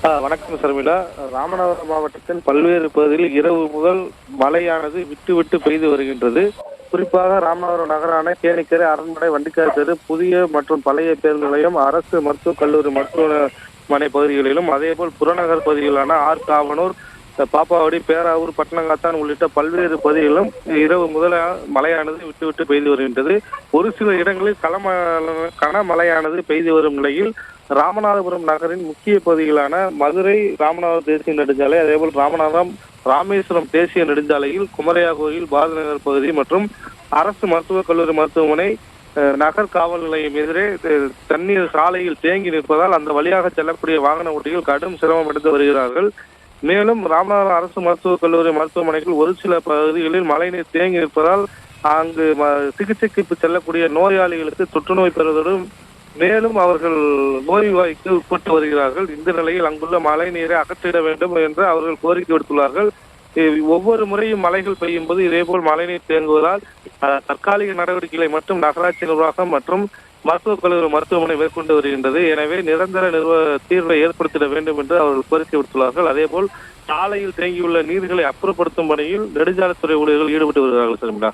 வணக்கம் சர்மிளா. ராமநாதபுரம் மாவட்டத்தின் பல்வேறு பகுதிகளில் இரவு முதல் மழையானது விட்டு விட்டு பெய்து வருகின்றது. குறிப்பாக ராமநாதபுரம் நகரான கேணிக்கரை, அரண்மனை, வண்டிக்கார் தெரு, புதிய மற்றும் பழைய பேருந்து நிலையம், அரசு மருத்துவக் கல்லூரி மருத்துவமனை பகுதிகளிலும், அதேபோல் புறநகர் பகுதிகளான ஆற்காவனூர், பாப்பாவடி, பேராவூர், பட்டணங்காத்தான் உள்ளிட்ட பல்வேறு பகுதிகளிலும் இரவு முதல மழையானது விட்டு விட்டு பெய்து வருகின்றது. ஒரு சில இடங்களில் கனமழையானது பெய்து வரும் நிலையில் ராமநாதபுரம் நகரின் முக்கிய பகுதிகளான மதுரை ராமநாதபுரம் தேசிய நெடுஞ்சாலை, அதேபோல் ராமேஸ்வரம் தேசிய நெடுஞ்சாலையில் குமரையா கோயில், பாரதி நகர் பகுதி மற்றும் அரசு மருத்துவக் கல்லூரி மருத்துவமனை, நகர் காவல் நிலையம் எதிரே தண்ணீர் சாலையில் தேங்கி நிற்பதால் அந்த வழியாக செல்லக்கூடிய வாகன ஓட்டிகள் கடும் சிரமம் எடுத்து வருகிறார்கள். மேலும் ராமநாதபுரம் அரசு மருத்துவக் கல்லூரி மருத்துவமனைகள் ஒரு சில பகுதிகளில் மழைநீர் தேங்கி நிற்பதால் அங்கு சிகிச்சைக்கு செல்லக்கூடிய நோயாளிகளுக்கு தொற்றுநோய் பெறுவதோடு மேலும் அவர்கள் நோய்வாய்க்கு உட்பட்டு வருகிறார்கள். இந்த நிலையில் அங்குள்ள மழை நீரை அகற்றிட வேண்டும் என்று அவர்கள் கோரிக்கை விடுத்துள்ளார்கள். ஒவ்வொரு முறையும் மழைகள் பெய்யும் போது இதேபோல் மழைநீர் தேங்குவதால் தற்காலிக நடவடிக்கைகளை மட்டும் நகராட்சி நிர்வாகம் மற்றும் மருத்துவக் கல்லூரி மருத்துவமனை மேற்கொண்டு வருகின்றது. எனவே நிரந்தர தீர்வை ஏற்படுத்திட வேண்டும் என்று அவர்கள் கோரிக்கை விடுத்துள்ளார்கள். அதேபோல் சாலையில் தேங்கியுள்ள நீர்களை அப்புறப்படுத்தும் பணியில் நெடுஞ்சாலைத்துறை ஊழியர்கள் ஈடுபட்டு வருகிறார்கள். சரிங்களா?